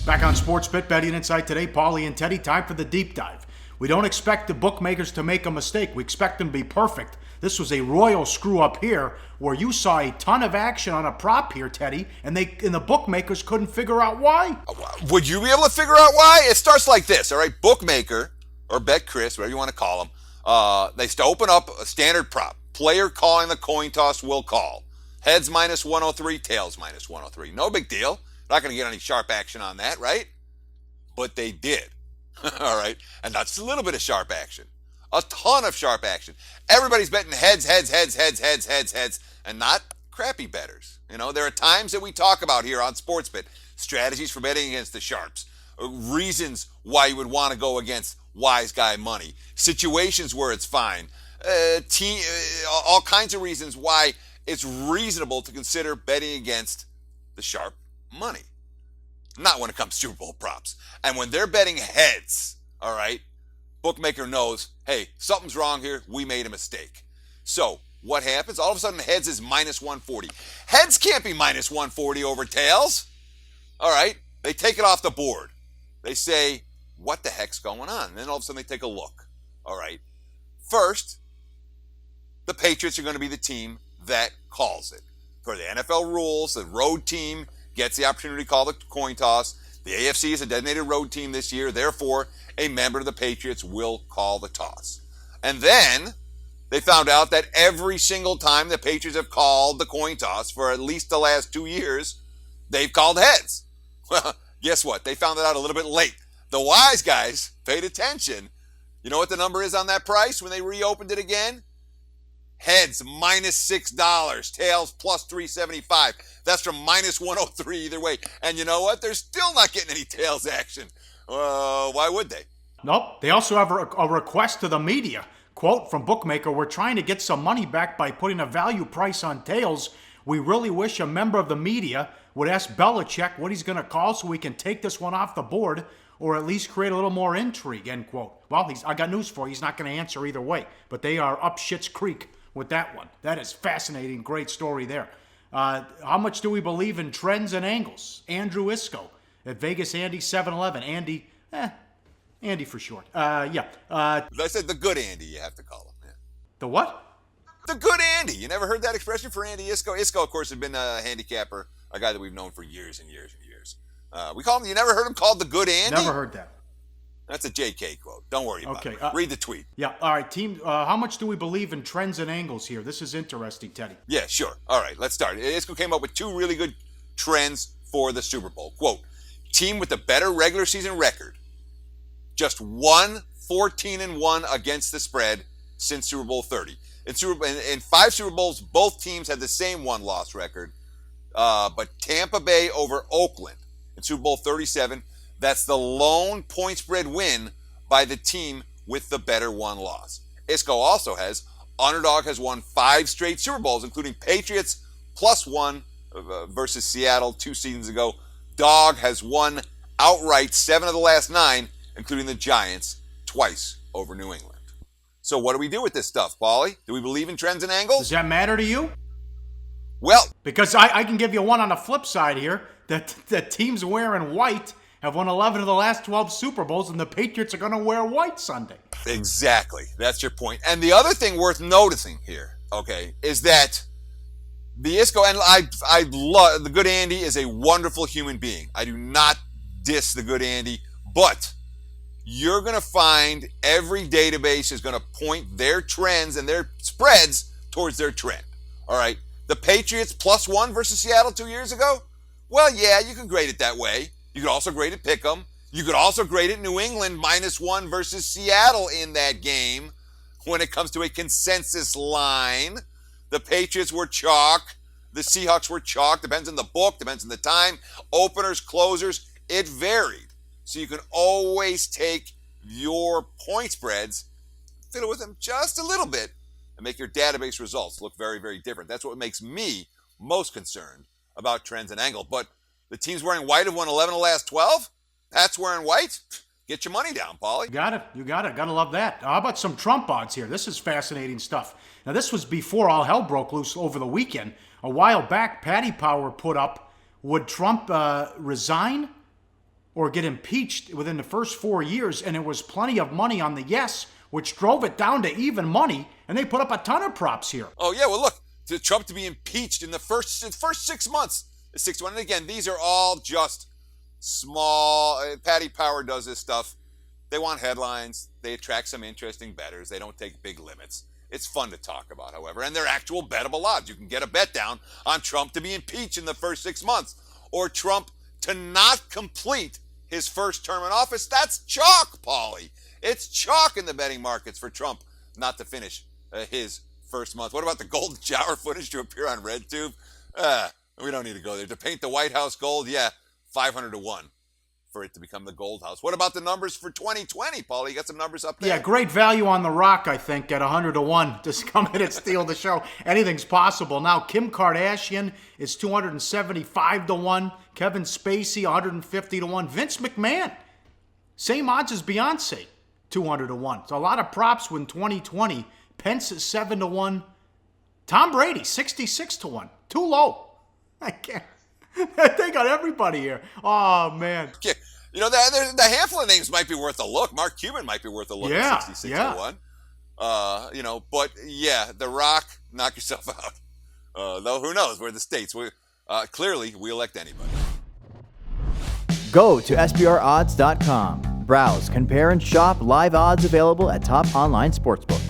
Back on Sportsbet Betting Insight today, Pauly and Teddy, time for the deep dive. We don't expect the bookmakers to make a mistake. We expect them to be perfect. This was a royal screw up here where you saw a ton of action on a prop here, Teddy, and the bookmakers couldn't figure out why. Would you be able to figure out why? It starts like this, all right? Bookmaker, or bet Cris, whatever you want to call them, they open up a standard prop. Player calling the coin toss will call. Heads minus 103, tails minus 103. No big deal. Not going to get any sharp action on that, right? But they did. All right? And that's a little bit of sharp action. A ton of sharp action. Everybody's betting heads, and not crappy bettors. You know, there are times that we talk about here on Sportsbet, strategies for betting against the sharps, reasons why you would want to go against wise guy money, situations where it's fine, all kinds of reasons why it's reasonable to consider betting against the sharp money. Not when it comes to Super Bowl props. And when they're betting heads, all right, bookmaker knows, hey, something's wrong here. We made a mistake. So what happens? All of a sudden, heads is minus 140. Heads can't be minus 140 over tails. All right, they take it off the board. They say, what the heck's going on? And then all of a sudden, they take a look. All right, first, the Patriots are going to be the team that calls it. For the NFL rules, the road team gets the opportunity to call the coin toss. The AFC is a designated road team this year. Therefore, a member of the Patriots will call the toss. And then they found out that every single time the Patriots have called the coin toss for at least the last 2 years, they've called heads. Well, guess what? They found it out a little bit late. The wise guys paid attention. You know what the number is on that price when they reopened it again? Heads minus $6, tails plus $3.75. That's from minus 103 either way. And you know what? They're still not getting any tails action. Why would they? Nope. They also have a request to the media. Quote from Bookmaker, we're trying to get some money back by putting a value price on tails. We really wish a member of the media would ask Belichick what he's going to call so we can take this one off the board or at least create a little more intrigue, end quote. Well, I got news for you. He's not going to answer either way. But they are up Schitt's Creek with that one. That is fascinating. Great story there. How much do we believe in trends and angles? Andrew Isco at Vegas Andy 711. Andy for short. I said the good Andy, you have to call him. Yeah. The what? The good Andy. You never heard that expression for Andy Isco? Isco, of course, has been a handicapper, a guy that we've known for years and years and years. We call him, you never heard him called the good Andy? Never heard that. That's a JK quote. Don't worry about it. Read the tweet. Yeah. All right, team. How much do we believe in trends and angles here? This is interesting, Teddy. Yeah, sure. All right, let's start. Isco came up with two really good trends for the Super Bowl. Quote, team with a better regular season record. Just 14-1 against the spread since Super Bowl 30. In 5 Super Bowls, both teams had the same one-loss record. But Tampa Bay over Oakland in Super Bowl 37, that's the lone point spread win by the team with the better one loss. Isco also has, underdog has won 5 straight Super Bowls, including Patriots +1 versus Seattle 2 seasons ago. Dog has won outright 7 of the last 9, including the Giants twice over New England. So what do we do with this stuff, Pauly? Do we believe in trends and angles? Does that matter to you? Well, because I can give you one on the flip side here. The teams wearing white have won 11 of the last 12 Super Bowls, and the Patriots are going to wear white Sunday. Exactly. That's your point. And the other thing worth noticing here, okay, is that the Isco, and I love, the good Andy is a wonderful human being. I do not diss the good Andy, but you're going to find every database is going to point their trends and their spreads towards their trend. All right. The Patriots +1 versus Seattle 2 years ago? Well, yeah, you can grade it that way. You could also grade it Pick'em. You could also grade it New England -1 versus Seattle in that game. When it comes to a consensus line, the Patriots were chalk. The Seahawks were chalk. Depends on the book. Depends on the time. Openers, closers. It varied. So you can always take your point spreads, fiddle with them just a little bit, and make your database results look very, very different. That's what makes me most concerned about trends and angle. But the teams wearing white have won 11 of the last 12. Pat's wearing white. Get your money down, Pauly. You got it. Gotta love that. How about some Trump odds here? This is fascinating stuff. Now, this was before all hell broke loose over the weekend. A while back, Patty Power put up, would Trump resign or get impeached within the first 4 years, and it was plenty of money on the yes, which drove it down to even money, and they put up a ton of props here. Oh, yeah, well, look, to Trump to be impeached in the first 6 months. The 6th one, and again, these are all just small. Patty Power does this stuff. They want headlines. They attract some interesting bettors. They don't take big limits. It's fun to talk about, however, and they're actual bettable odds. You can get a bet down on Trump to be impeached in the first 6 months, or Trump to not complete his first term in office. That's chalk, Pauly. It's chalk in the betting markets for Trump not to finish his first month. What about the golden shower footage to appear on RedTube? We don't need to go there. To paint the White House gold, yeah, 500 to 1 for it to become the gold house. What about the numbers for 2020, Pauly? You got some numbers up there? Yeah, great value on The Rock, I think, at 100 to 1. Just come in and steal the show. Anything's possible. Now, Kim Kardashian is 275 to 1. Kevin Spacey, 150 to 1. Vince McMahon, same odds as Beyonce, 200 to 1. So a lot of props in 2020. Pence is 7 to 1. Tom Brady, 66 to 1. Too low. I can't. They got everybody here. Oh, man. Yeah. You know, the handful of names might be worth a look. Mark Cuban might be worth a look at 66 to 1. You know, but yeah, The Rock, knock yourself out. Though who knows? We're the States. Clearly, we elect anybody. Go to SBRodds.com. Browse, compare, and shop live odds available at top online sportsbooks.